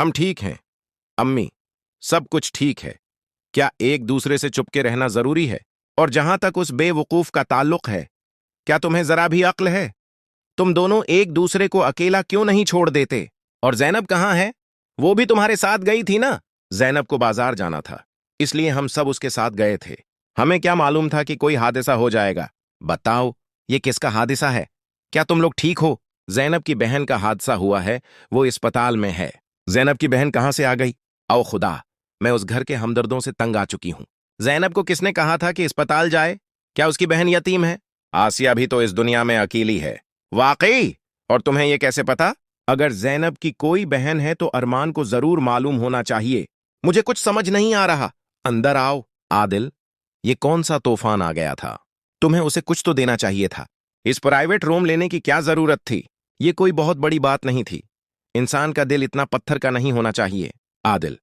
हम ठीक हैं। अम्मी, सब कुछ ठीक है। क्या एक दूसरे से चुपके रहना जरूरी है? और जहां तक उस बेवकूफ का ताल्लुक है, क्या तुम्हें जरा भी अक्ल है? तुम दोनों एक दूसरे को अकेला क्यों नहीं छोड़ देते? और जैनब कहाँ है? वो भी तुम्हारे साथ गई थी ना? जैनब को बाजार जाना था, इसलिए हम सब उसके साथ गए थे। हमें क्या मालूम था कि कोई हादसा हो जाएगा। बताओ, ये किसका हादसा है? क्या तुम लोग ठीक हो? जैनब की बहन का हादसा हुआ है, वो अस्पताल में है। जैनब की बहन कहाँ से आ गई? आओ खुदा, मैं उस घर के हमदर्दों से तंग आ चुकी हूं। जैनब को किसने कहा था कि अस्पताल जाए? क्या उसकी बहन यतीम है? आसिया भी तो इस दुनिया में अकेली है। वाकई? और तुम्हें यह कैसे पता? अगर जैनब की कोई बहन है तो अरमान को जरूर मालूम होना चाहिए। मुझे कुछ समझ नहीं आ रहा। अंदर आओ। आदिल, ये कौन सा तूफान आ गया था? तुम्हें उसे कुछ तो देना चाहिए था। इस प्राइवेट रूम लेने की क्या जरूरत थी? ये कोई बहुत बड़ी बात नहीं थी। इंसान का दिल इतना पत्थर का नहीं होना चाहिए। आदिल,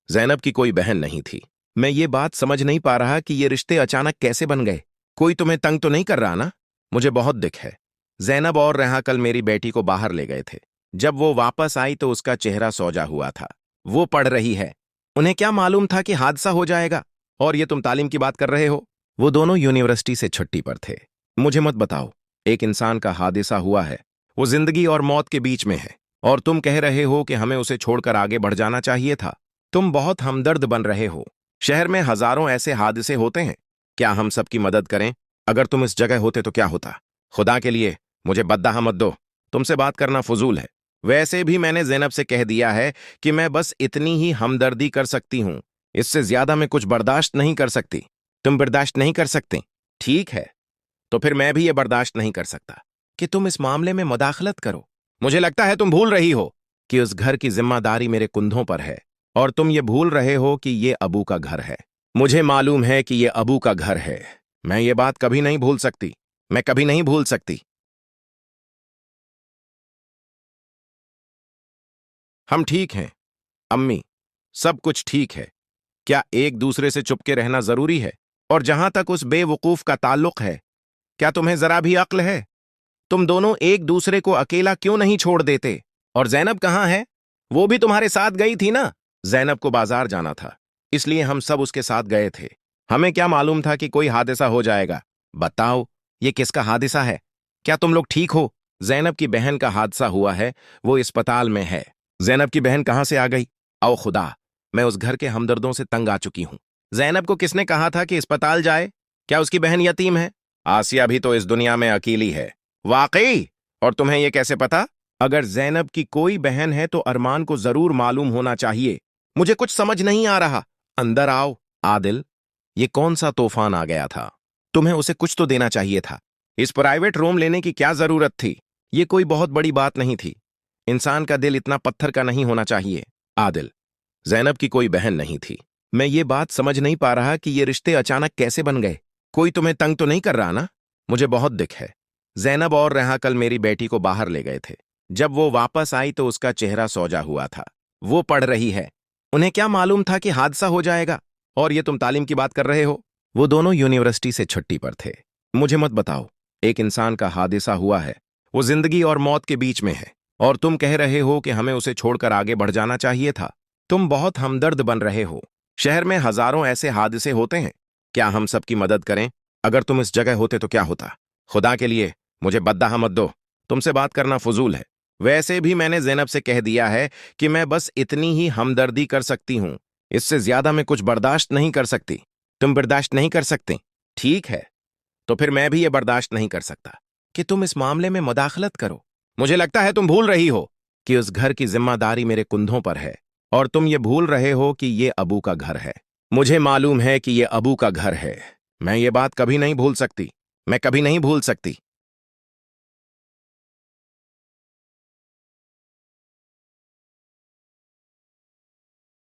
जैनब की कोई बहन नहीं थी। मैं ये बात समझ नहीं पा रहा कि ये रिश्ते अचानक कैसे बन गए। कोई तुम्हें तंग तो नहीं कर रहा ना? मुझे बहुत दुख है। जैनब और रेहा कल मेरी बेटी को बाहर ले गए थे। जब वो वापस आई तो उसका चेहरा सौजा हुआ था। वो पढ़ रही है। उन्हें क्या मालूम था कि हादसा हो जाएगा? और ये तुम तालीम की बात कर रहे हो? वो दोनों यूनिवर्सिटी से छुट्टी पर थे। मुझे मत बताओ। एक इंसान का हादसा हुआ है, वो जिंदगी और मौत के बीच में है, और तुम कह रहे हो कि हमें उसे छोड़कर आगे बढ़ जाना चाहिए था। तुम बहुत हमदर्द बन रहे हो। शहर में हजारों ऐसे हादसे होते हैं। क्या हम सबकी मदद करें? अगर तुम इस जगह होते तो क्या होता? खुदा के लिए मुझे बद्दुआ मत दो। तुमसे बात करना फजूल है। वैसे भी मैंने जैनब से कह दिया है कि मैं बस इतनी ही हमदर्दी कर सकती हूं। इससे ज्यादा मैं कुछ बर्दाश्त नहीं कर सकती। तुम बर्दाश्त नहीं कर सकते? ठीक है, तो फिर मैं भी ये बर्दाश्त नहीं कर सकता कि तुम इस मामले में मुदाखलत करो। मुझे लगता है तुम भूल रही हो कि उस घर की जिम्मेदारी मेरे कुंधों पर है, और तुम ये भूल रहे हो कि ये अबू का घर है। मुझे मालूम है कि ये अबू का घर है। मैं ये बात कभी नहीं भूल सकती। मैं कभी नहीं भूल सकती। हम ठीक हैं। अम्मी, सब कुछ ठीक है। क्या एक दूसरे से चुपके रहना जरूरी है? और जहां तक उस बेवकूफ का ताल्लुक है, क्या तुम्हें जरा भी अक्ल है? तुम दोनों एक दूसरे को अकेला क्यों नहीं छोड़ देते? और जैनब कहाँ है? वो भी तुम्हारे साथ गई थी ना? जैनब को बाजार जाना था, इसलिए हम सब उसके साथ गए थे। हमें क्या मालूम था कि कोई हादसा हो जाएगा। बताओ, ये किसका हादसा है? क्या तुम लोग ठीक हो? जैनब की बहन का हादसा हुआ है, वो अस्पताल में है। जैनब की बहन कहाँ से आ गई? आओ खुदा, मैं उस घर के हमदर्दों से तंग आ चुकी हूं। जैनब को किसने कहा था कि अस्पताल जाए? क्या उसकी बहन यतीम है? आसिया भी तो इस दुनिया में अकेली है। वाकई? और तुम्हें यह कैसे पता? अगर जैनब की कोई बहन है तो अरमान को जरूर मालूम होना चाहिए। मुझे कुछ समझ नहीं आ रहा। अंदर आओ। आदिल, ये कौन सा तूफान आ गया था? तुम्हें उसे कुछ तो देना चाहिए था। इस प्राइवेट रूम लेने की क्या जरूरत थी? ये कोई बहुत बड़ी बात नहीं थी। इंसान का दिल इतना पत्थर का नहीं होना चाहिए। आदिल, जैनब की कोई बहन नहीं थी। मैं ये बात समझ नहीं पा रहा कि ये रिश्ते अचानक कैसे बन गए। कोई तुम्हें तंग तो नहीं कर रहा ना? मुझे बहुत दुख है। जैनब और रेहा कल मेरी बेटी को बाहर ले गए थे। जब वो वापस आई तो उसका चेहरा सौजा हुआ था। वो पढ़ रही है। उन्हें क्या मालूम था कि हादसा हो जाएगा? और ये तुम तालीम की बात कर रहे हो? वो दोनों यूनिवर्सिटी से छुट्टी पर थे। मुझे मत बताओ। एक इंसान का हादसा हुआ है, वो जिंदगी और मौत के बीच में है, और तुम कह रहे हो कि हमें उसे छोड़कर आगे बढ़ जाना चाहिए था। तुम बहुत हमदर्द बन रहे हो। शहर में हजारों ऐसे हादसे होते हैं। क्या हम सबकी मदद करें? अगर तुम इस जगह होते तो क्या होता? खुदा के लिए मुझे बद्दुआ मत दो। तुमसे बात करना फजूल है। वैसे भी मैंने जैनब से कह दिया है कि मैं बस इतनी ही हमदर्दी कर सकती हूं। इससे ज्यादा मैं कुछ बर्दाश्त नहीं कर सकती। तुम बर्दाश्त नहीं कर सकते? ठीक है, तो फिर मैं भी ये बर्दाश्त नहीं कर सकता कि तुम इस मामले में मुदाखलत करो। मुझे लगता है तुम भूल रही हो कि उस घर की जिम्मेदारी मेरे कुंधों पर है, और तुम ये भूल रहे हो कि ये अबू का घर है। मुझे मालूम है कि ये अबू का घर है। मैं ये बात कभी नहीं भूल सकती। मैं कभी नहीं भूल सकती।